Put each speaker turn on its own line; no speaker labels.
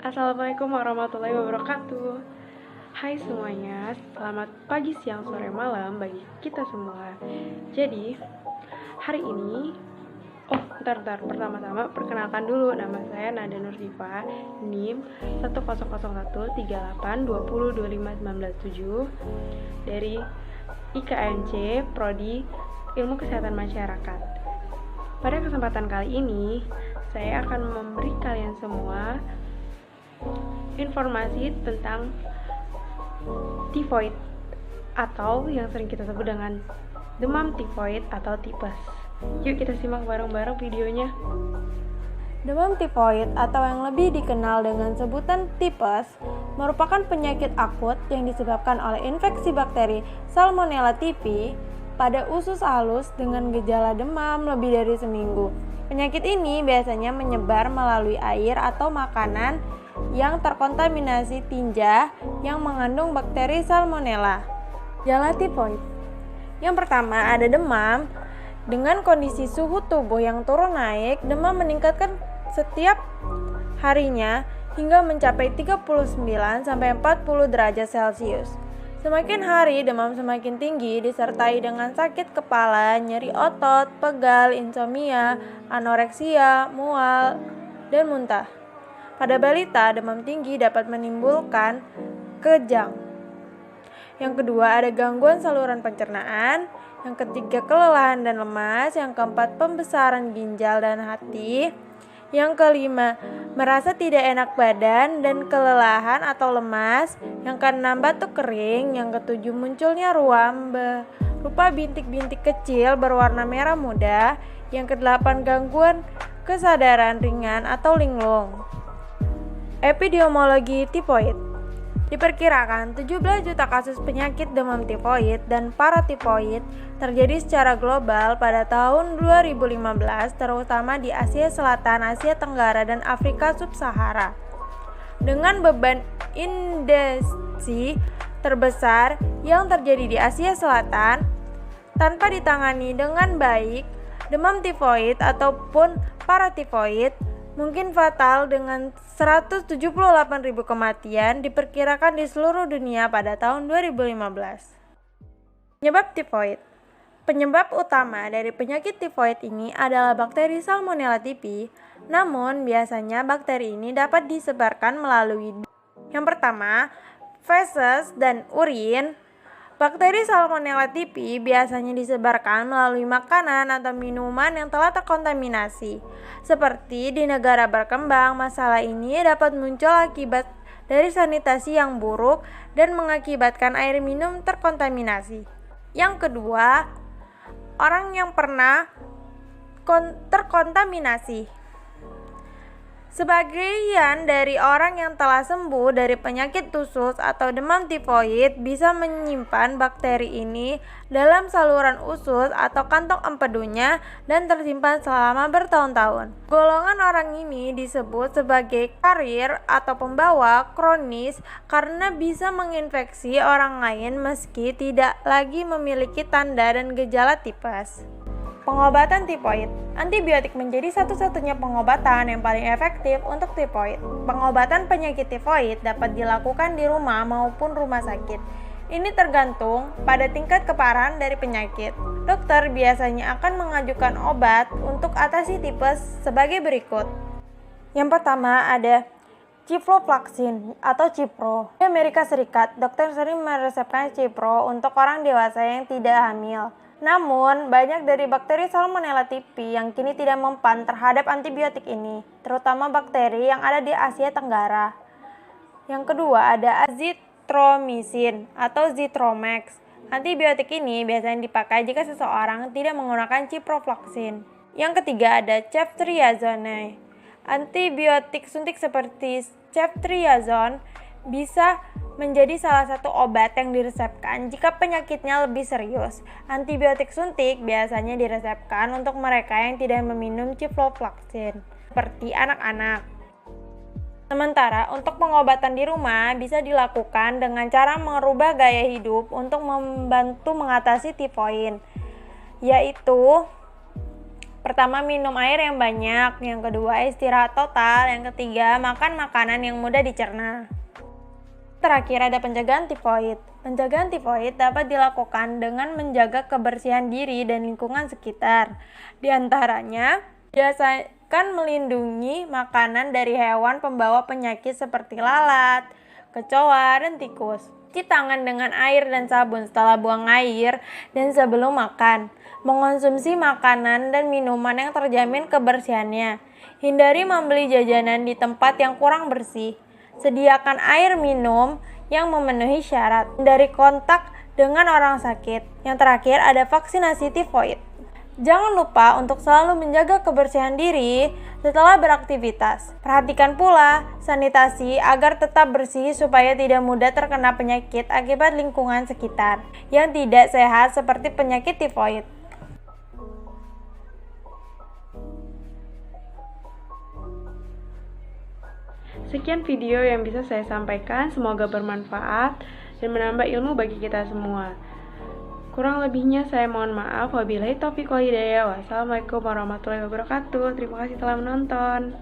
Assalamualaikum warahmatullahi wabarakatuh. Hai semuanya, selamat pagi, siang, sore, malam bagi kita semua. Jadi, hari ini pertama-tama perkenalkan dulu, nama saya Nada Nursifa, NIM 1000138202597 dari IKNC Prodi Ilmu Kesehatan Masyarakat. Pada kesempatan kali ini, saya akan memberi kalian semua informasi tentang tifoid atau yang sering kita sebut dengan demam tifoid atau tipes. Yuk kita simak bareng-bareng videonya.
Demam tifoid atau yang lebih dikenal dengan sebutan tipes merupakan penyakit akut yang disebabkan oleh infeksi bakteri Salmonella typhi pada usus halus dengan gejala demam lebih dari seminggu. Penyakit ini biasanya menyebar melalui air atau makanan yang terkontaminasi tinja yang mengandung bakteri Salmonella. Gejala tifoid. Yang pertama ada demam dengan kondisi suhu tubuh yang turun naik. Demam meningkatkan setiap harinya hingga mencapai 39 sampai 40 derajat Celcius. Semakin hari demam semakin tinggi disertai dengan sakit kepala, nyeri otot, pegal, insomnia, anoreksia, mual, dan muntah. Pada balita, demam tinggi dapat menimbulkan kejang. Yang kedua, ada gangguan saluran pencernaan. Yang ketiga, kelelahan dan lemas. Yang keempat, pembesaran ginjal dan hati. Yang kelima, merasa tidak enak badan dan kelelahan atau lemas. Yang keenam, batuk kering. Yang ketujuh, munculnya ruam berupa bintik-bintik kecil berwarna merah muda. Yang kedelapan, gangguan kesadaran ringan atau linglung. Epidemiologi tifoid. Diperkirakan 17 juta kasus penyakit demam tifoid dan paratifoid terjadi secara global pada tahun 2015, terutama di Asia Selatan, Asia Tenggara, dan Afrika Sub-Sahara. Dengan beban industri terbesar yang terjadi di Asia Selatan, tanpa ditangani dengan baik, demam tifoid ataupun paratifoid mungkin fatal dengan 178.000 kematian diperkirakan di seluruh dunia pada tahun 2015. Penyebab tifoid. Penyebab utama dari penyakit tifoid ini adalah bakteri Salmonella typhi, namun biasanya bakteri ini dapat disebarkan melalui yang pertama, feses dan urin. Bakteri Salmonella typhi biasanya disebarkan melalui makanan atau minuman yang telah terkontaminasi. Seperti di negara berkembang, masalah ini dapat muncul akibat dari sanitasi yang buruk dan mengakibatkan air minum terkontaminasi. Yang kedua, orang yang pernah terkontaminasi. Sebagian dari orang yang telah sembuh dari penyakit usus atau demam tifoid bisa menyimpan bakteri ini dalam saluran usus atau kantong empedunya dan tersimpan selama bertahun-tahun. Golongan orang ini disebut sebagai karier atau pembawa kronis karena bisa menginfeksi orang lain meski tidak lagi memiliki tanda dan gejala tipes. Pengobatan tifoid. Antibiotik menjadi satu-satunya pengobatan yang paling efektif untuk tifoid. Pengobatan penyakit tifoid dapat dilakukan di rumah maupun rumah sakit. Ini tergantung pada tingkat keparahan dari penyakit. Dokter biasanya akan mengajukan obat untuk atasi tipes sebagai berikut. Yang pertama ada ciprofloxacin atau Cipro. Di Amerika Serikat, dokter sering meresepkan Cipro untuk orang dewasa yang tidak hamil. Namun, banyak dari bakteri Salmonella typhi yang kini tidak mempan terhadap antibiotik ini, terutama bakteri yang ada di Asia Tenggara. Yang kedua ada azithromycin atau Zithromax. Antibiotik ini biasanya dipakai jika seseorang tidak menggunakan ciprofloxacin. Yang ketiga ada ceftriaxone. Antibiotik suntik seperti ceftriaxone bisa menjadi salah satu obat yang diresepkan jika penyakitnya lebih serius. Antibiotik suntik biasanya diresepkan untuk mereka yang tidak meminum ciprofloxacin, seperti anak-anak. Sementara untuk pengobatan di rumah bisa dilakukan dengan cara merubah gaya hidup untuk membantu mengatasi tifoid, yaitu Pertama, minum air yang banyak. Yang kedua, istirahat total. Yang ketiga, makan makanan yang mudah dicerna. Terakhir ada pencegahan tifoid. Pencegahan tifoid dapat dilakukan dengan menjaga kebersihan diri dan lingkungan sekitar. Di antaranya, biasakan melindungi makanan dari hewan pembawa penyakit seperti lalat, kecoa, dan tikus. Cuci tangan dengan air dan sabun setelah buang air dan sebelum makan. Mengonsumsi makanan dan minuman yang terjamin kebersihannya. Hindari membeli jajanan di tempat yang kurang bersih. Sediakan air minum yang memenuhi syarat. Hindari kontak dengan orang sakit. Yang terakhir ada vaksinasi tifoid. Jangan lupa untuk selalu menjaga kebersihan diri setelah beraktivitas. Perhatikan pula sanitasi agar tetap bersih supaya tidak mudah terkena penyakit akibat lingkungan sekitar yang tidak sehat seperti penyakit tifoid.
Sekian video yang bisa saya sampaikan, semoga bermanfaat dan menambah ilmu bagi kita semua. Kurang lebihnya saya mohon maaf. Wabillahi taufiq wal hidayah. Wassalamualaikum warahmatullahi wabarakatuh. Terima kasih telah menonton.